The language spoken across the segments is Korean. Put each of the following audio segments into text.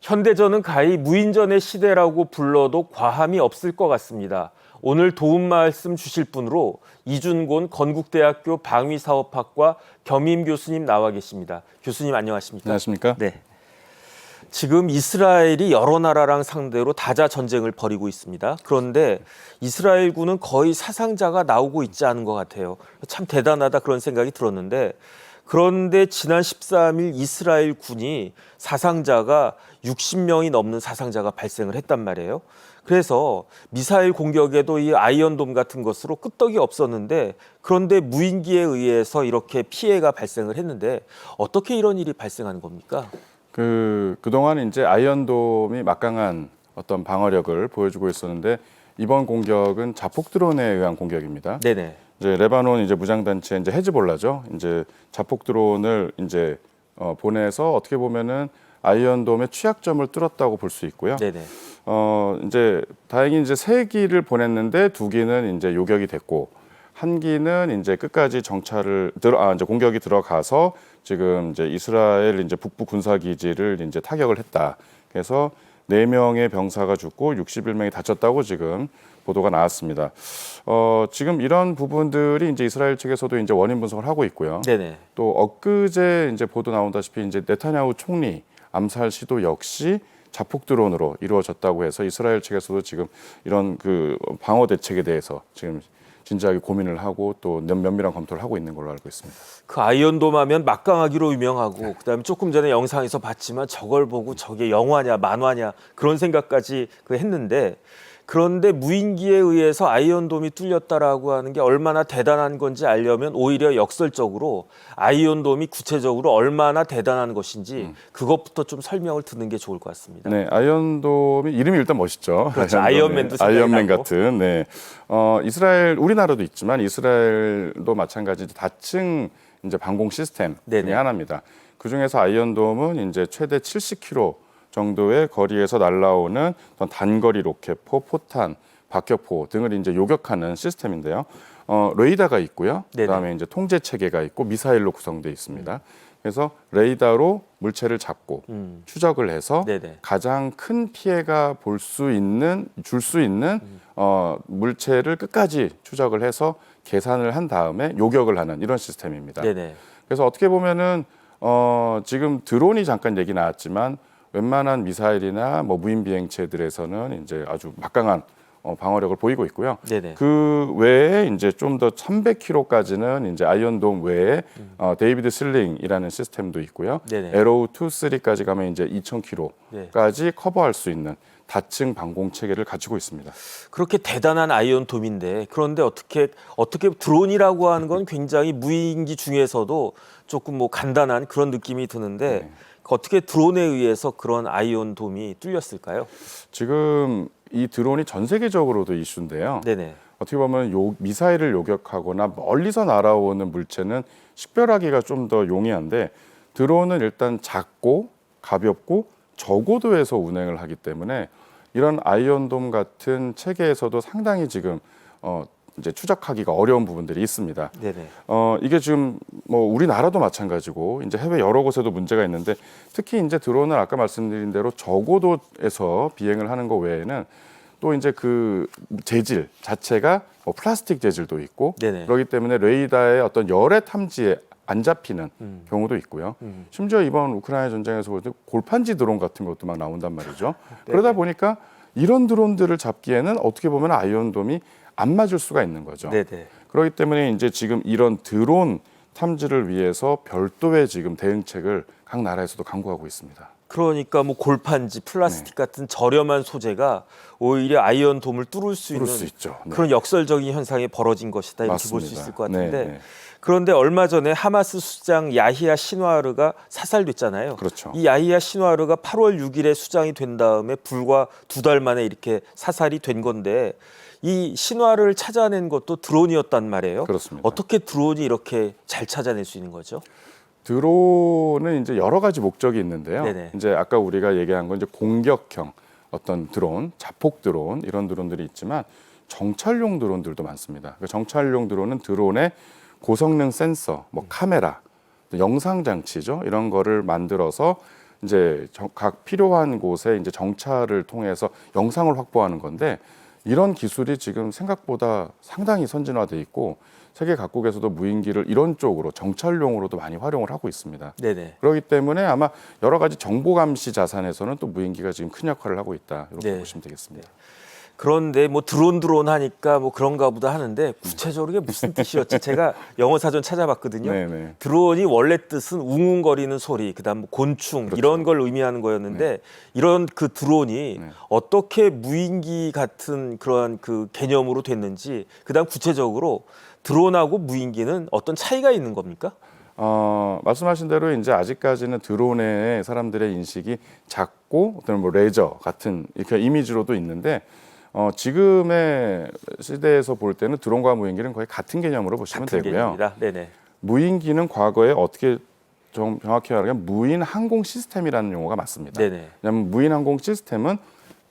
현대전은 가히 무인전의 시대라고 불러도 과함이 없을 것 같습니다. 오늘 도움 말씀 주실 분으로 이준곤 건국대학교 방위사업학과 겸임 교수님 나와 계십니다. 교수님 안녕하십니까? 안녕하십니까? 네. 지금 이스라엘이 여러 나라랑 상대로 다자 전쟁을 벌이고 있습니다. 그런데 이스라엘군은 거의 사상자가 나오고 있지 않은 것 같아요. 참 대단하다 그런 생각이 들었는데 그런데 지난 13일 이스라엘 군이 사상자가 60명이 넘는 사상자가 발생을 했단 말이에요. 그래서 미사일 공격에도 이 아이언돔 같은 것으로 끄떡이 없었는데 그런데 무인기에 의해서 이렇게 피해가 발생을 했는데 어떻게 이런 일이 발생하는 겁니까? 그동안 이제 아이언돔이 막강한 어떤 방어력을 보여주고 있었는데 이번 공격은 자폭 드론에 의한 공격입니다. 네네. 이제 레바논 이제 무장단체 이제 헤즈볼라죠. 이제 자폭 드론을 이제 보내서 어떻게 보면은 아이언돔의 취약점을 뚫었다고 볼 수 있고요. 네네. 이제 다행히 이제 3기를 보냈는데 2기는 이제 요격이 됐고 한 기는 이제 끝까지 이제 공격이 들어가서 지금 이제 이스라엘 이제 북부 군사 기지를 이제 타격을 했다. 그래서 4명의 병사가 죽고 61명이 다쳤다고 지금 보도가 나왔습니다. 지금 이런 부분들이 이제 이스라엘 측에서도 이제 원인 분석을 하고 있고요. 네네. 또 엊그제 이제 보도 나온다시피 이제 네타냐후 총리 암살 시도 역시 자폭 드론으로 이루어졌다고 해서 이스라엘 측에서도 지금 이런 그 방어 대책에 대해서 지금 진지하게 고민을 하고 또 면밀한 검토를 하고 있는 걸로 알고 있습니다. 그 아이언돔 하면 막강하기로 유명하고 그다음에 조금 전에 영상에서 봤지만 저걸 보고 저게 영화냐 만화냐 그런 생각까지 했는데 그런데 무인기에 의해서 아이언돔이 뚫렸다라고 하는 게 얼마나 대단한 건지 알려면 오히려 역설적으로 아이언돔이 구체적으로 얼마나 대단한 것인지 그것부터 좀 설명을 듣는 게 좋을 것 같습니다. 네, 아이언돔이 이름이 일단 멋있죠. 그렇죠. 아이언맨도 아이언맨 나고. 같은. 네, 이스라엘 우리나라도 있지만 이스라엘도 마찬가지 다층 이제 방공 시스템 네네. 중에 하나입니다. 그 중에서 아이언돔은 이제 최대 70km 정도의 거리에서 날아오는 어떤 단거리 로켓포, 포탄, 박격포 등을 이제 요격하는 시스템인데요. 레이더가 있고요. 네네. 그다음에 이제 통제 체계가 있고 미사일로 구성되어 있습니다. 그래서 레이더로 물체를 잡고 추적을 해서 네네. 가장 큰 피해가 줄 수 있는 물체를 끝까지 추적을 해서 계산을 한 다음에 요격을 하는 이런 시스템입니다. 네네. 그래서 어떻게 보면은 지금 드론이 잠깐 얘기 나왔지만 웬만한 미사일이나 뭐 무인 비행체들에서는 이제 아주 막강한 방어력을 보이고 있고요. 네네. 그 외에 이제 좀 더 300km까지는 이제 아이언돔 외에 데이비드 슬링이라는 시스템도 있고요. 네네. 에로우 2, 3까지 가면 이제 2,000km까지 커버할 수 있는 다층 방공 체계를 갖추고 있습니다. 그렇게 대단한 아이언돔인데 그런데 어떻게 드론이라고 하는 건 굉장히 무인기 중에서도 조금 뭐 간단한 그런 느낌이 드는데 네. 어떻게 드론에 의해서 그런 아이언돔이 뚫렸을까요? 지금 이 드론이 전 세계적으로도 이슈인데요. 네네. 어떻게 보면 미사일을 요격하거나 멀리서 날아오는 물체는 식별하기가 좀 더 용이한데 드론은 일단 작고 가볍고 저고도에서 운행을 하기 때문에 이런 아이언돔 같은 체계에서도 상당히 지금 이제 추적하기가 어려운 부분들이 있습니다. 네네. 이게 지금 뭐 우리나라도 마찬가지고 이제 해외 여러 곳에도 문제가 있는데 특히 이제 드론은 아까 말씀드린 대로 저고도에서 비행을 하는 거 외에는 또 이제 그 재질 자체가 뭐 플라스틱 재질도 있고 네네. 그렇기 때문에 레이더의 어떤 열의 탐지에 안 잡히는 경우도 있고요. 심지어 이번 우크라이나 전쟁에서 볼 때 골판지 드론 같은 것도 막 나온단 말이죠. 그러다 보니까 이런 드론들을 잡기에는 어떻게 보면 아이언돔이 안 맞을 수가 있는 거죠. 네네. 그렇기 때문에 이제 지금 이런 드론 탐지를 위해서 별도의 지금 대응책을 각 나라에서도 강구하고 있습니다. 그러니까 뭐 골판지, 플라스틱 같은 저렴한 소재가 오히려 아이언돔을 뚫을 수 있는 있죠. 네. 그런 역설적인 현상이 벌어진 것이다 이렇게 볼 수 맞습니다. 있을 것 같은데 네. 그런데 얼마 전에 하마스 수장 야히야 신와르가 사살됐잖아요. 그렇죠. 이 야히야 신와르가 8월 6일에 수장이 된 다음에 불과 2달 만에 이렇게 사살이 된 건데 이 신와르를 찾아낸 것도 드론이었단 말이에요. 그렇습니다. 어떻게 드론이 이렇게 잘 찾아낼 수 있는 거죠? 드론은 이제 여러 가지 목적이 있는데요. 네네. 이제 아까 우리가 얘기한 건 이제 공격형 어떤 드론, 자폭 드론 이런 드론들이 있지만 정찰용 드론들도 많습니다. 그 정찰용 드론은 드론에 고성능 센서, 뭐 카메라, 또 영상 장치죠. 이런 거를 만들어서 이제 각 필요한 곳에 이제 정찰을 통해서 영상을 확보하는 건데 이런 기술이 지금 생각보다 상당히 선진화돼 있고 세계 각국에서도 무인기를 이런 쪽으로 정찰용으로도 많이 활용을 하고 있습니다. 네네. 그렇기 때문에 아마 여러 가지 정보 감시 자산에서는 또 무인기가 지금 큰 역할을 하고 있다 이렇게 네. 보시면 되겠습니다. 그런데 뭐 드론 하니까 뭐 그런가 보다 하는데 구체적으로 이게 무슨 뜻이었지? 제가 영어 사전 찾아봤거든요. 네네. 드론이 원래 뜻은 웅웅거리는 소리, 그다음 뭐 곤충 그렇죠. 이런 걸 의미하는 거였는데 이런 그 드론이 어떻게 무인기 같은 그러한 그 개념으로 됐는지, 그다음 구체적으로 드론하고 무인기는 어떤 차이가 있는 겁니까? 말씀하신 대로 이제 아직까지는 드론의 사람들의 인식이 작고 어떤 뭐 레저 같은 이렇게 이미지로도 있는데 지금의 시대에서 볼 때는 드론과 무인기는 거의 같은 개념으로 보시면 같은 되고요. 개념이다. 네네. 무인기는 과거에 어떻게 좀 정확히 말하면 무인 항공 시스템이라는 용어가 맞습니다. 네네. 왜냐하면 무인 항공 시스템은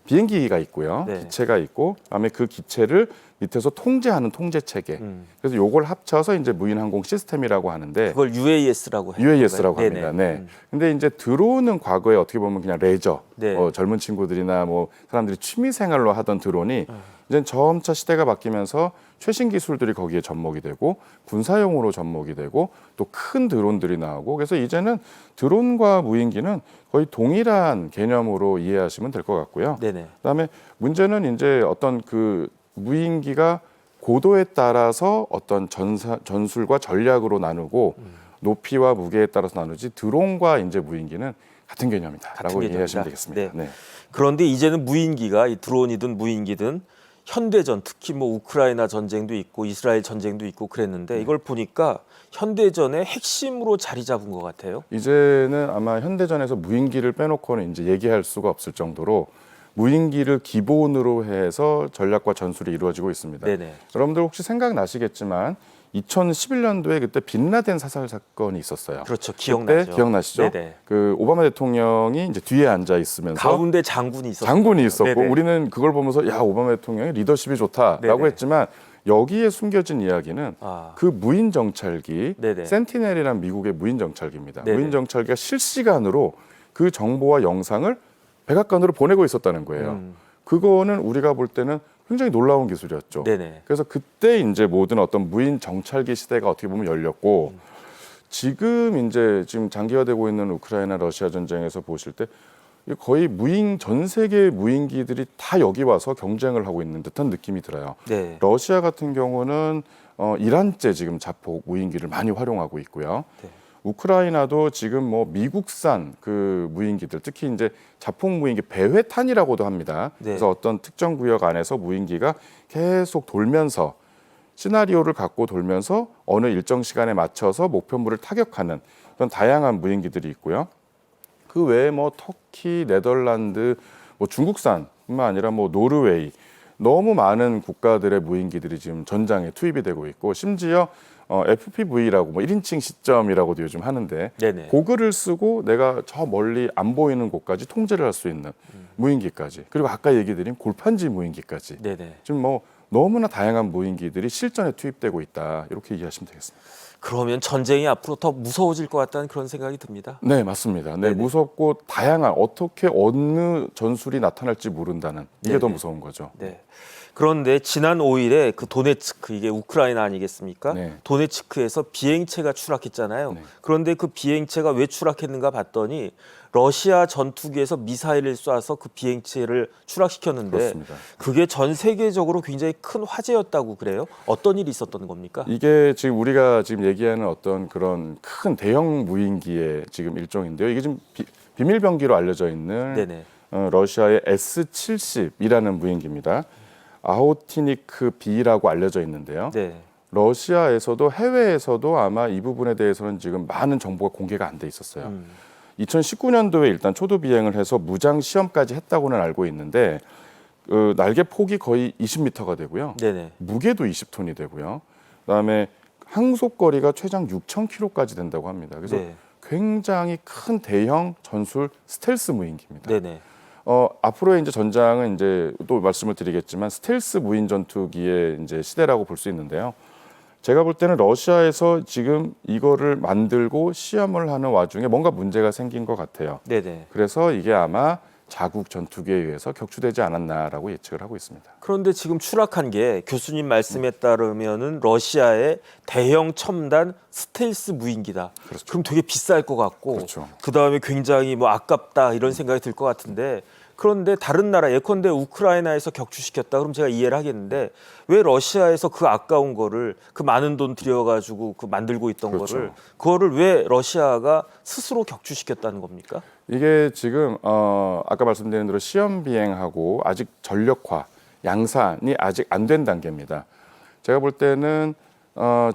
비행기가 있고요, 네. 기체가 있고, 그다음에 그 기체를 밑에서 통제하는 통제 체계. 그래서 요걸 합쳐서 이제 무인 항공 시스템이라고 하는데 그걸 UAS라고 해요. UAS라고 네네. 합니다. 네. 근데 이제 드론은 과거에 어떻게 보면 그냥 레저, 네. 젊은 친구들이나 뭐 사람들이 취미 생활로 하던 드론이 이제 점차 시대가 바뀌면서 최신 기술들이 거기에 접목이 되고 군사용으로 접목이 되고 또 큰 드론들이 나오고, 그래서 이제는 드론과 무인기는 거의 동일한 개념으로 이해하시면 될 것 같고요. 네네. 그다음에 문제는 이제 어떤 그 무인기가 고도에 따라서 어떤 전술과 전략으로 나누고 높이와 무게에 따라서 나누지 드론과 이제 무인기는 같은 개념이다라고 개념이다. 이해하시면 되겠습니다. 네. 네. 그런데 이제는 무인기가 이 드론이든 무인기든 현대전, 특히 뭐 우크라이나 전쟁도 있고 이스라엘 전쟁도 있고 그랬는데 이걸 보니까 현대전의 핵심으로 자리 잡은 것 같아요. 이제는 아마 현대전에서 무인기를 빼놓고는 이제 얘기할 수가 없을 정도로 무인기를 기본으로 해서 전략과 전술이 이루어지고 있습니다. 네네. 여러분들 혹시 생각나시겠지만 2011년도에 그때 빈라덴 사살 사건이 있었어요. 그렇죠. 기억나죠. 그때 기억나시죠? 네네. 그 오바마 대통령이 이제 뒤에 앉아 있으면서 가운데 장군이 있었어요. 장군이 있었고 네네. 우리는 그걸 보면서 야, 오바마 대통령의 리더십이 좋다라고 네네. 했지만 여기에 숨겨진 이야기는 아. 그 무인 정찰기 네네. 센티넬이란 미국의 무인 정찰기입니다. 네네. 무인 정찰기가 실시간으로 그 정보와 영상을 백악관으로 보내고 있었다는 거예요. 그거는 우리가 볼 때는 굉장히 놀라운 기술이었죠. 네네. 그래서 그때 이제 모든 어떤 무인 정찰기 시대가 어떻게 보면 열렸고 지금 장기화되고 있는 우크라이나 러시아 전쟁에서 보실 때 거의 전 세계 무인기들이 다 여기 와서 경쟁을 하고 있는 듯한 느낌이 들어요. 네. 러시아 같은 경우는 이란제 지금 자폭 무인기를 많이 활용하고 있고요. 네. 우크라이나도 지금 뭐 미국산 그 무인기들, 특히 이제 자폭 무인기 배회탄이라고도 합니다. 네. 그래서 어떤 특정 구역 안에서 무인기가 계속 돌면서 시나리오를 갖고 돌면서 어느 일정 시간에 맞춰서 목표물을 타격하는 그런 다양한 무인기들이 있고요. 그 외에 뭐 터키, 네덜란드, 뭐 중국산뿐만 아니라 뭐 노르웨이 너무 많은 국가들의 무인기들이 지금 전장에 투입이 되고 있고 심지어 FPV라고 뭐 1인칭 시점이라고도 요즘 하는데 네네. 고글을 쓰고 내가 저 멀리 안 보이는 곳까지 통제를 할 수 있는 무인기까지, 그리고 아까 얘기 드린 골판지 무인기까지 네네. 지금 뭐 너무나 다양한 무인기들이 실전에 투입되고 있다 이렇게 이해하시면 되겠습니다. 그러면 전쟁이 앞으로 더 무서워질 것 같다는 그런 생각이 듭니다. 네, 맞습니다. 네, 네네. 무섭고 다양한 어떻게 어느 전술이 나타날지 모른다는 이게 네네. 더 무서운 거죠. 네. 그런데 지난 5일에 그 도네츠크, 이게 우크라이나 아니겠습니까? 네. 도네츠크에서 비행체가 추락했잖아요. 네. 그런데 그 비행체가 왜 추락했는가 봤더니 러시아 전투기에서 미사일을 쏴서 그 비행체를 추락시켰는데 그렇습니다. 그게 전 세계적으로 굉장히 큰 화제였다고 그래요? 어떤 일이 있었던 겁니까? 이게 지금 우리가 지금 얘기하는 어떤 그런 큰 대형 무인기의 지금 일종인데요. 이게 지금 비밀병기로 알려져 있는 네네. 러시아의 S-70이라는 무인기입니다. 아호티니크 B라고 알려져 있는데요. 네. 러시아에서도 해외에서도 아마 이 부분에 대해서는 지금 많은 정보가 공개가 안 돼 있었어요. 2019년도에 일단 초도 비행을 해서 무장 시험까지 했다고는 알고 있는데 날개 폭이 거의 20m가 되고요. 네네. 무게도 20톤이 되고요. 그다음에 항속 거리가 최장 6,000km까지 된다고 합니다. 그래서 네. 굉장히 큰 대형 전술 스텔스 무인기입니다. 네네. 앞으로의 이제 전장은 이제 또 말씀을 드리겠지만 스텔스 무인 전투기의 이제 시대라고 볼 수 있는데요. 제가 볼 때는 러시아에서 지금 이거를 만들고 시험을 하는 와중에 뭔가 문제가 생긴 것 같아요. 네네. 그래서 이게 아마 자국 전투기에 의해서 격추되지 않았나라고 예측을 하고 있습니다. 그런데 지금 추락한 게 교수님 말씀에 따르면은 러시아의 대형 첨단 스텔스 무인기다. 그렇죠. 그럼 되게 비쌀 것 같고, 그렇죠. 그다음에 굉장히 뭐 아깝다 이런 생각이 들 것 같은데, 그런데 다른 나라 예컨대 우크라이나에서 격추시켰다 그럼 제가 이해를 하겠는데 왜 러시아에서 그 아까운 거를 그 많은 돈 들여가지고 그 만들고 있던 그렇죠. 거를 그거를 왜 러시아가 스스로 격추시켰다는 겁니까? 이게 지금 아까 말씀드린 대로 시험 비행하고 아직 전력화, 양산이 아직 안 된 단계입니다. 제가 볼 때는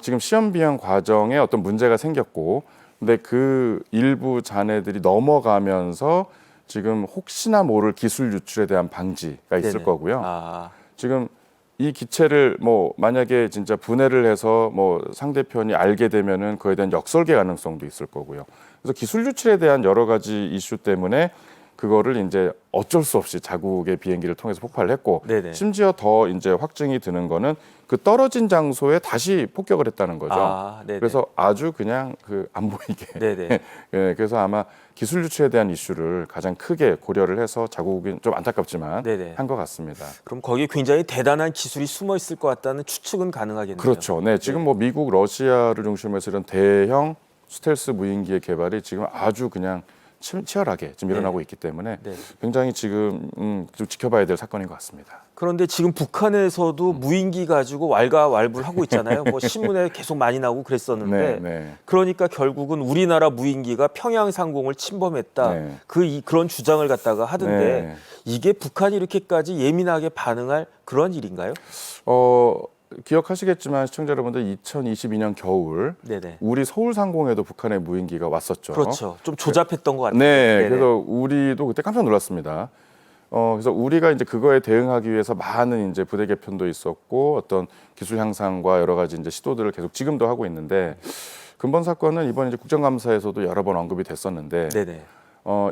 지금 시험 비행 과정에 어떤 문제가 생겼고, 근데 그 일부 잔해들이 넘어가면서 지금 혹시나 모를 기술 유출에 대한 방지가 있을 네네. 거고요. 아, 지금 이 기체를 뭐 만약에 진짜 분해를 해서 뭐 상대편이 알게 되면은 그에 대한 역설계 가능성도 있을 거고요. 그래서 기술 유출에 대한 여러 가지 이슈 때문에 그거를 이제 어쩔 수 없이 자국의 비행기를 통해서 폭발을 했고, 네네. 심지어 더 이제 확증이 드는 거는 그 떨어진 장소에 다시 폭격을 했다는 거죠. 아, 네네. 그래서 아주 그냥 그 안 보이게. 네네. 예, 그래서 아마 기술 유출에 대한 이슈를 가장 크게 고려를 해서 자국이 좀 안타깝지만 네네. 한 것 같습니다. 그럼 거기에 굉장히 대단한 기술이 숨어 있을 것 같다는 추측은 가능하겠네요. 그렇죠. 네, 지금 뭐 미국, 러시아를 중심으로 해서 이런 대형 스텔스 무인기의 개발이 지금 아주 그냥 치열하게 지금 일어나고 있기 때문에 네. 굉장히 지금 좀 지켜봐야 될 사건인 것 같습니다. 그런데 지금 북한에서도 무인기 가지고 왈가왈부하고 있잖아요. 뭐 신문에 계속 많이 나오고 그랬었는데, 네. 그러니까 결국은 우리나라 무인기가 평양 상공을 침범했다. 네. 그런 주장을 갖다가 하던데 네. 이게 북한이 이렇게까지 예민하게 반응할 그런 일인가요? 기억하시겠지만 시청자 여러분들 2022년 겨울 네네. 우리 서울 상공에도 북한의 무인기가 왔었죠. 그렇죠. 좀 조잡했던 것 같아요. 네, 네네. 그래서 우리도 그때 깜짝 놀랐습니다. 그래서 우리가 이제 그거에 대응하기 위해서 많은 이제 부대 개편도 있었고 어떤 기술 향상과 여러 가지 이제 시도들을 계속 지금도 하고 있는데, 근본 사건은 이번 이제 국정감사에서도 여러 번 언급이 됐었는데, 네네.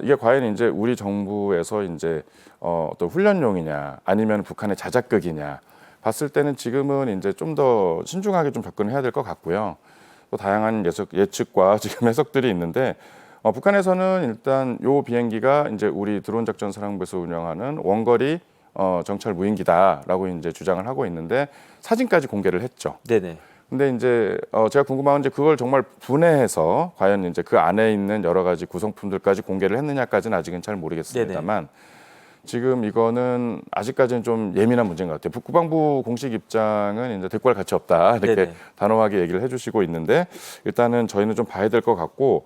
이게 과연 이제 우리 정부에서 이제 어떤 훈련용이냐 아니면 북한의 자작극이냐 봤을 때는 지금은 이제 좀 더 신중하게 좀 접근을 해야 될 것 같고요. 또 다양한 예측과 지금 해석들이 있는데, 북한에서는 일단 요 비행기가 이제 우리 드론 작전 사령부에서 운영하는 원거리 정찰 무인기다라고 이제 주장을 하고 있는데 사진까지 공개를 했죠. 네네. 근데 이제 제가 궁금한 건 이제 그걸 정말 분해해서 과연 이제 그 안에 있는 여러 가지 구성품들까지 공개를 했느냐까지는 아직은 잘 모르겠습니다만, 지금 이거는 아직까지는 좀 예민한 문제인 것 같아요. 국방부 공식 입장은 이제 대꾸할 가치 없다 이렇게 네네. 단호하게 얘기를 해주시고 있는데, 일단은 저희는 좀 봐야 될 것 같고,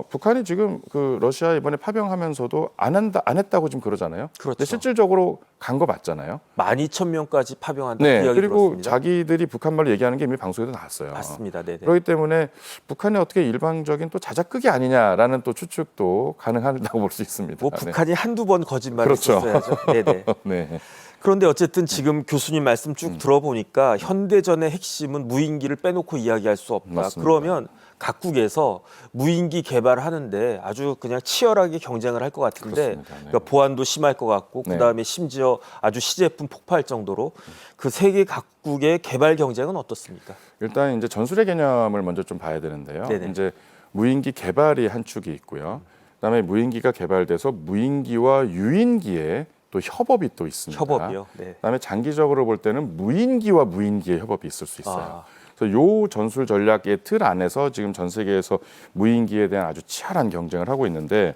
북한이 지금 그 러시아 이번에 파병하면서도 안 했다고 지금 그러잖아요. 그렇죠. 근데 실질적으로 간 거 맞잖아요. 12,000명까지 파병한다 네, 그 이야기 그리고 들었습니다. 자기들이 북한말로 얘기하는 게 이미 방송에도 나왔어요. 맞습니다. 네네. 그렇기 때문에 북한이 어떻게 일방적인 또 자작극이 아니냐라는 또 추측도 가능하다고 볼 수 있습니다. 뭐 북한이 한두 번 거짓말을 그렇죠. 했어야죠. 네네. 네. 그런데 어쨌든 지금 교수님 말씀 쭉 들어보니까 현대전의 핵심은 무인기를 빼놓고 이야기할 수 없다. 맞습니다. 그러면 각국에서 무인기 개발하는데 아주 그냥 치열하게 경쟁을 할 것 같은데, 그렇습니다. 네. 그러니까 보안도 심할 것 같고 네. 그다음에 심지어 아주 시제품 폭발 정도로 그 세계 각국의 개발 경쟁은 어떻습니까? 일단 이제 전술의 개념을 먼저 좀 봐야 되는데요. 네네. 이제 무인기 개발이 한 축이 있고요. 그다음에 무인기가 개발돼서 무인기와 유인기의 또 협업이 또 있습니다. 협업이요. 네. 그다음에 장기적으로 볼 때는 무인기와 무인기의 협업이 있을 수 있어요. 아. 그래서 요 전술 전략의 틀 안에서 지금 전 세계에서 무인기에 대한 아주 치열한 경쟁을 하고 있는데,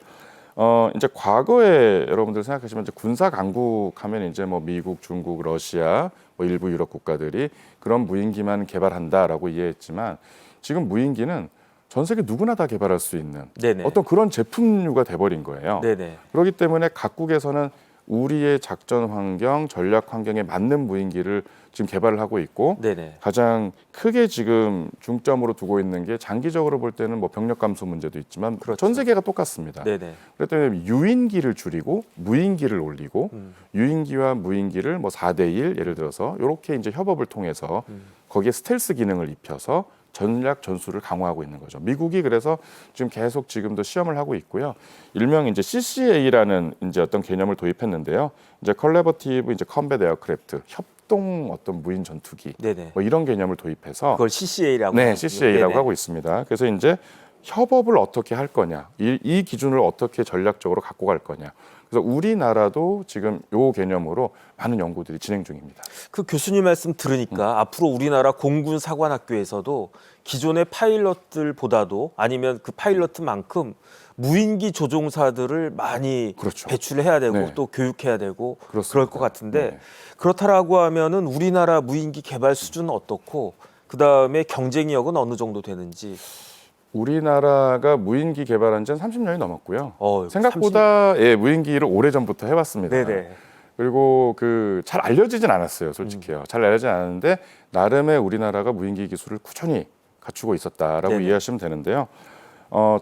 이제 과거에 여러분들 생각하시면 이제 군사 강국하면 이제 뭐 미국, 중국, 러시아, 뭐 일부 유럽 국가들이 그런 무인기만 개발한다라고 이해했지만, 지금 무인기는 전 세계 누구나 다 개발할 수 있는 네네. 어떤 그런 제품류가 돼버린 거예요. 네네. 그렇기 때문에 각국에서는 우리의 작전 환경, 전략 환경에 맞는 무인기를 지금 개발을 하고 있고, 네네. 가장 크게 지금 중점으로 두고 있는 게 장기적으로 볼 때는 뭐 병력 감소 문제도 있지만 그렇죠. 전 세계가 똑같습니다. 네네. 그렇기 때문에 유인기를 줄이고 무인기를 올리고, 유인기와 무인기를 뭐 4대1 예를 들어서 이렇게 이제 협업을 통해서 거기에 스텔스 기능을 입혀서 전략 전술을 강화하고 있는 거죠. 미국이 그래서 지금 계속 지금도 시험을 하고 있고요. 일명 이제 CCA라는 이제 어떤 개념을 도입했는데요. 이제 컬래버티브 이제 컴뱃 에어크래프트, 합동 어떤 무인 전투기 네네. 뭐 이런 개념을 도입해서 그걸 CCA라고 네, 하군요. CCA라고 네네. 하고 있습니다. 그래서 이제 협업을 어떻게 할 거냐, 이 기준을 어떻게 전략적으로 갖고 갈 거냐. 그래서 우리나라도 지금 요 개념으로 많은 연구들이 진행 중입니다. 그 교수님 말씀 들으니까 앞으로 우리나라 공군 사관학교에서도 기존의 파일럿들보다도 아니면 그 파일럿만큼 무인기 조종사들을 많이 그렇죠. 배출해야 되고 네. 또 교육해야 되고 그렇습니다. 그럴 것 같은데 네. 그렇다라고 하면은 우리나라 무인기 개발 수준은 어떻고 그 다음에 경쟁력은 어느 정도 되는지. 우리나라가 무인기 개발한 지는 30년이 넘었고요. 어, 생각보다 예, 무인기를 오래전부터 해왔습니다. 네네. 그리고 그 잘 알려지진 않았어요, 솔직히요. 잘 알려지진 않았는데 나름의 우리나라가 무인기 기술을 꾸준히 갖추고 있었다라고 네네. 이해하시면 되는데요.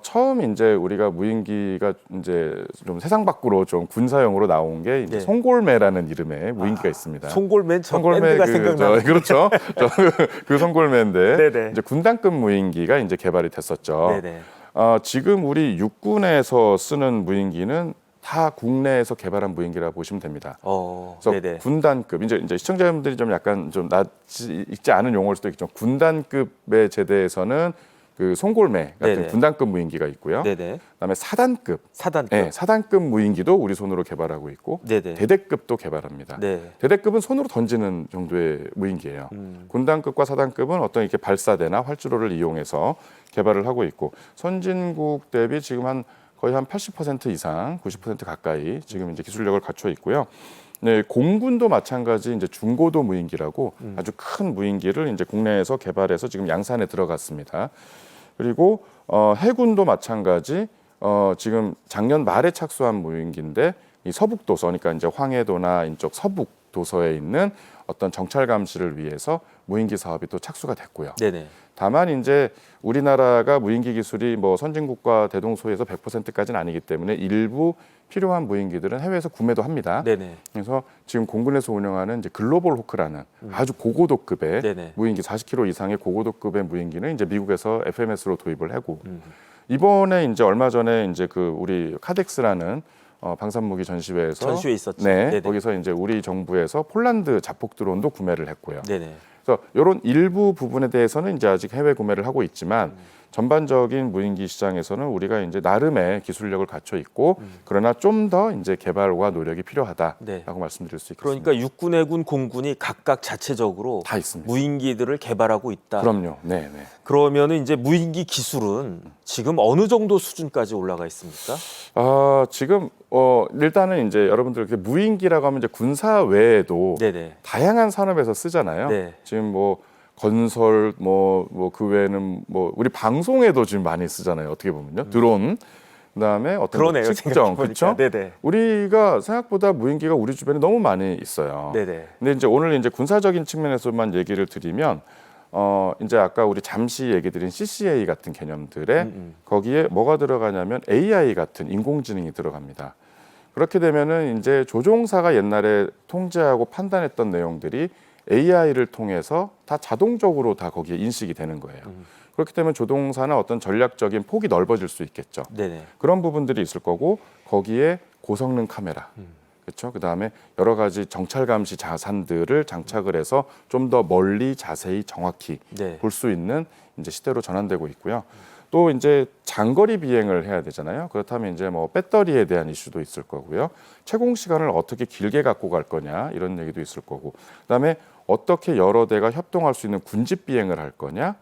처음 이제 우리가 무인기가 이제 좀 세상 밖으로 좀 군사용으로 나온 게 이제 네. 송골매라는 이름의 무인기가 있습니다. 송골맨 저 밴드가 생각나는. 그렇죠. 그 송골매인데 네네. 이제 군단급 무인기가 이제 개발이 됐었죠. 네네. 지금 우리 육군에서 쓰는 무인기는 다 국내에서 개발한 무인기라 보시면 됩니다. 그래서 네네. 군단급 이제 시청자분들이 좀 약간 좀 익지 않은 용어일 수도 있겠죠. 군단급의 제대에서는 그 송골매 같은 네네. 군단급 무인기가 있고요. 네네. 그다음에 사단급, 사단급. 네, 사단급 무인기도 우리 손으로 개발하고 있고 네네. 대대급도 개발합니다. 네. 대대급은 손으로 던지는 정도의 무인기예요. 군단급과 사단급은 어떤 이렇게 발사대나 활주로를 이용해서 개발을 하고 있고 선진국 대비 지금 거의 한 80% 이상, 90% 가까이 지금 이제 기술력을 갖춰 있고요. 네, 공군도 마찬가지 이제 중고도 무인기라고 아주 큰 무인기를 이제 국내에서 개발해서 지금 양산에 들어갔습니다. 그리고 해군도 마찬가지 지금 작년 말에 착수한 무인기인데 이 서북 도서, 그러니까 이제 황해도나 이쪽 서북 도서에 있는 어떤 정찰 감시를 위해서 무인기 사업이 또 착수가 됐고요. 네네. 다만 이제 우리나라가 무인기 기술이 뭐 선진국과 대동소이에서 100%까지는 아니기 때문에 일부 필요한 무인기들은 해외에서 구매도 합니다. 네네. 그래서 지금 공군에서 운영하는 이제 글로벌 호크라는 아주 고고도급의 네네. 무인기 40km 이상의 고고도급의 무인기는 이제 미국에서 FMS로 도입을 하고 이번에 이제 얼마 전에 이제 그 우리 카덱스라는 방산무기 전시회에서 전시회 있었죠. 네, 네네. 거기서 이제 우리 정부에서 폴란드 자폭 드론도 구매를 했고요. 네네. 그래서 이런 일부 부분에 대해서는 이제 아직 해외 구매를 하고 있지만 전반적인 무인기 시장에서는 우리가 이제 나름의 기술력을 갖춰 있고 그러나 좀 더 이제 개발과 노력이 필요하다라고 네. 말씀드릴 수 있겠습니다. 그러니까 육군, 해군, 공군이 각각 자체적으로 다 있습니다. 무인기들을 개발하고 있다. 그럼요. 네, 네. 그러면은 이제 무인기 기술은 지금 어느 정도 수준까지 올라가 있습니까? 지금 일단은 이제 여러분들 이렇게 무인기라고 하면 이제 군사 외에도 네네. 다양한 산업에서 쓰잖아요. 네. 지금 뭐 건설 뭐 그 외에는 뭐 우리 방송에도 지금 많이 쓰잖아요. 어떻게 보면요. 드론 그다음에 어떤 그러네요. 측정 생각해보니까. 그렇죠? 네네. 우리가 생각보다 무인기가 우리 주변에 너무 많이 있어요. 네네. 근데 이제 오늘 이제 군사적인 측면에서만 얘기를 드리면 이제 아까 우리 잠시 얘기 드린 CCA 같은 개념들에 거기에 뭐가 들어가냐면 AI 같은 인공지능이 들어갑니다. 그렇게 되면은 이제 조종사가 옛날에 통제하고 판단했던 내용들이 AI를 통해서 다 자동적으로 다 거기에 인식이 되는 거예요. 그렇기 때문에 조종사나 어떤 전략적인 폭이 넓어질 수 있겠죠. 네네. 그런 부분들이 있을 거고 거기에 고성능 카메라, 그렇죠. 그다음에 여러 가지 정찰 감시 자산들을 장착을 해서 좀 더 멀리 자세히 정확히 네. 볼 수 있는 이제 시대로 전환되고 있고요. 또 이제 장거리 비행을 해야 되잖아요. 그렇다면 이제 뭐 배터리에 대한 이슈도 있을 거고요. 채공 시간을 어떻게 길게 갖고 갈 거냐 이런 얘기도 있을 거고. 그다음에 어떻게 여러 대가 협동할 수 있는 군집 비행을 할 거냐.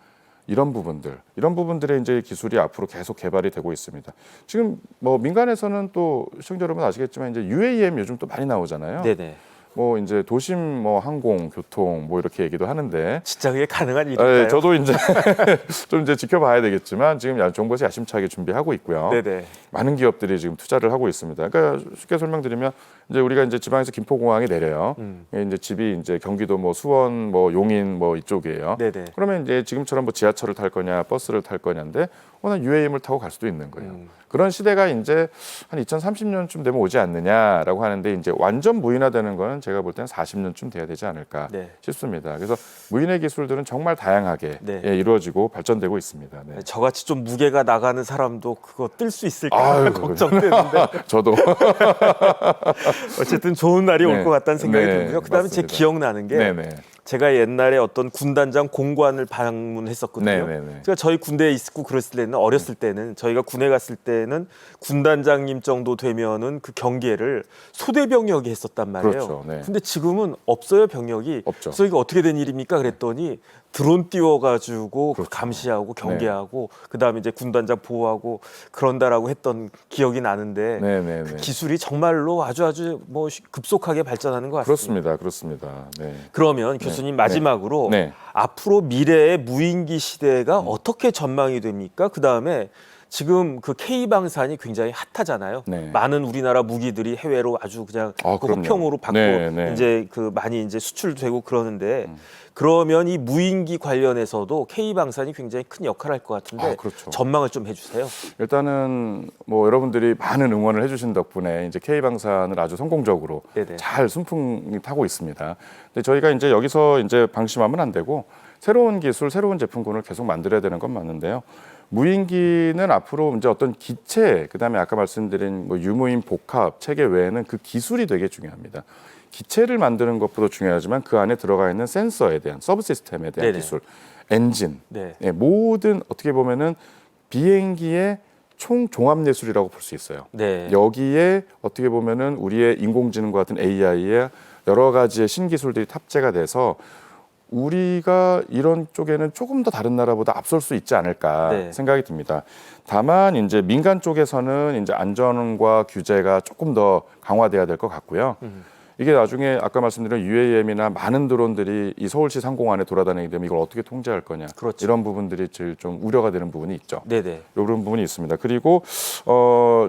이런 부분들의 이제 기술이 앞으로 계속 개발이 되고 있습니다. 지금 뭐 민간에서는 또 시청자 여러분 아시겠지만 이제 UAM 요즘 또 많이 나오잖아요. 네네. 뭐 이제 도심 뭐 항공, 교통 뭐 이렇게 얘기도 하는데 진짜 그게 가능한 일인가요? 저도 이제 좀 이제 지켜봐야 되겠지만 지금 정부에서 야심차게 준비하고 있고요. 네네. 많은 기업들이 지금 투자를 하고 있습니다. 그러니까 쉽게 설명드리면 이제 우리가 이제 지방에서 김포공항에 내려요. 이제 집이 이제 경기도 뭐 수원, 뭐 용인 뭐 이쪽이에요. 네네. 그러면 이제 지금처럼 뭐 지하철을 탈 거냐, 버스를 탈 거냐인데 오늘 UAM을 타고 갈 수도 있는 거예요. 그런 시대가 이제 한 2030년쯤 되면 오지 않느냐라고 하는데 이제 완전 무인화되는 거는 되려면 제가 볼 때는 40년쯤 돼야 되지 않을까 네. 싶습니다. 그래서 무인의 기술들은 정말 다양하게 네. 예, 이루어지고 발전되고 있습니다. 네. 저같이 좀 무게가 나가는 사람도 그거 뜰 수 있을까 아유, 걱정되는데 저도 어쨌든 좋은 날이 올 네. 것 같다는 생각이 네, 들고요. 그다음에 제 맞습니다. 기억나는 게 네네. 제가 옛날에 어떤 군단장 공관을 방문했었거든요. 네네네. 제가 저희 군대에 있고 그랬을 때는 어렸을 때는 저희가 군에 갔을 때는 군단장님 정도 되면은 그 경계를 소대병력이 했었단 말이에요. 그렇죠. 네. 근데 지금은 없어요, 병력이. 없죠. 그래서 이게 어떻게 된 일입니까? 그랬더니 드론 띄워가지고 그렇죠. 감시하고 경계하고 그다음에 이제 군단장 보호하고 그런다라고 했던 기억이 나는데 네네네. 그 기술이 정말로 아주 뭐 급속하게 발전하는 것 같습니다. 그렇습니다. 네. 그러면 교수님 마지막으로 네. 앞으로 미래의 무인기 시대가 어떻게 전망이 됩니까? 그다음에 지금 그 K방산이 굉장히 핫하잖아요. 네. 많은 우리나라 무기들이 해외로 아주 그냥 그럼요. 호평으로 받고 네. 이제 그 많이 이제 수출되고 그러는데 그러면 이 무인기 관련해서도 K방산이 굉장히 큰 역할을 할 것 같은데 그렇죠. 전망을 좀 해주세요. 일단은 뭐 여러분들이 많은 응원을 해주신 덕분에 이제 K방산을 아주 성공적으로 네네. 잘 순풍이 타고 있습니다. 근데 저희가 이제 여기서 이제 방심하면 안 되고 새로운 기술, 새로운 제품군을 계속 만들어야 되는 건 맞는데요. 무인기는 앞으로 이제 어떤 기체, 그다음에 아까 말씀드린 뭐 유무인 복합 체계 외에는 그 기술이 되게 중요합니다. 기체를 만드는 것보다 중요하지만 그 안에 들어가 있는 센서에 대한 서브 시스템에 대한 네네. 기술, 엔진, 네. 예, 모든 어떻게 보면은 비행기의 총 종합 예술이라고 볼 수 있어요. 네. 여기에 어떻게 보면은 우리의 인공지능과 같은 AI의 여러 가지의 신기술들이 탑재가 돼서 우리가 이런 쪽에는 조금 더 다른 나라보다 앞설 수 있지 않을까 네. 생각이 듭니다. 다만 이제 민간 쪽에서는 이제 안전과 규제가 조금 더 강화돼야 될 것 같고요. 이게 나중에 아까 말씀드린 UAM이나 많은 드론들이 이 서울시 상공 안에 돌아다니게 되면 이걸 어떻게 통제할 거냐. 그렇죠. 이런 부분들이 제일 좀 우려가 되는 부분이 있죠. 네네. 이런 부분이 있습니다. 그리고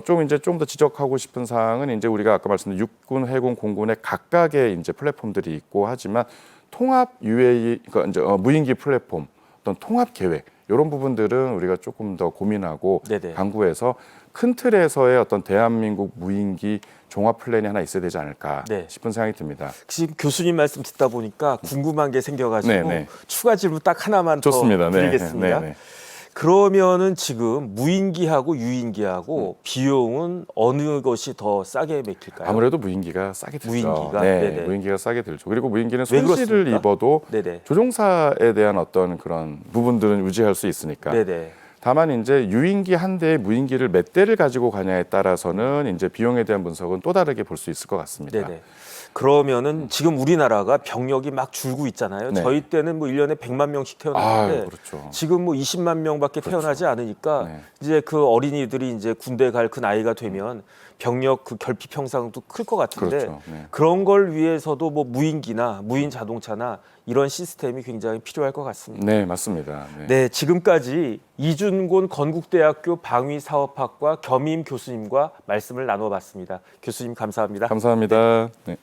좀 더 지적하고 싶은 사항은 이제 우리가 아까 말씀드린 육군, 해군, 공군의 각각의 이제 플랫폼들이 있고 하지만 통합 UAE, 그러니까 이제 무인기 플랫폼, 어떤 통합 계획 이런 부분들은 우리가 조금 더 고민하고 네네. 강구해서 큰 틀에서의 어떤 대한민국 무인기 종합 플랜이 하나 있어야 되지 않을까 네. 싶은 생각이 듭니다. 지금 교수님 말씀 듣다 보니까 궁금한 게 생겨가지고 네네. 추가 질문 딱 하나만 좋습니다. 더 드리겠습니다. 네. 그러면은 지금 무인기하고 유인기하고 비용은 어느 것이 더 싸게 맥힐까요? 아무래도 무인기가 싸게 들죠. 무인기가? 네, 네네. 무인기가 싸게 들죠. 그리고 무인기는 왜 손실을 그렇습니까? 입어도 네네. 조종사에 대한 어떤 그런 부분들은 유지할 수 있으니까. 네네. 다만 이제 유인기 한 대에 무인기를 몇 대를 가지고 가냐에 따라서는 이제 비용에 대한 분석은 또 다르게 볼 수 있을 것 같습니다. 네네. 그러면은 지금 우리나라가 병력이 막 줄고 있잖아요. 네. 저희 때는 뭐 1년에 100만 명씩 태어났는데 그렇죠. 지금 뭐 20만 명밖에 태어나지 않으니까 네. 이제 그 어린이들이 이제 군대 갈 그 나이가 되면 병력 그 결핍 형상도 클 것 같은데 그렇죠. 네. 그런 걸 위해서도 뭐 무인기나 무인 자동차나 이런 시스템이 굉장히 필요할 것 같습니다. 네, 맞습니다. 네. 네, 지금까지 이준곤 건국대학교 방위사업학과 겸임 교수님과 말씀을 나눠봤습니다. 교수님 감사합니다. 감사합니다. 네.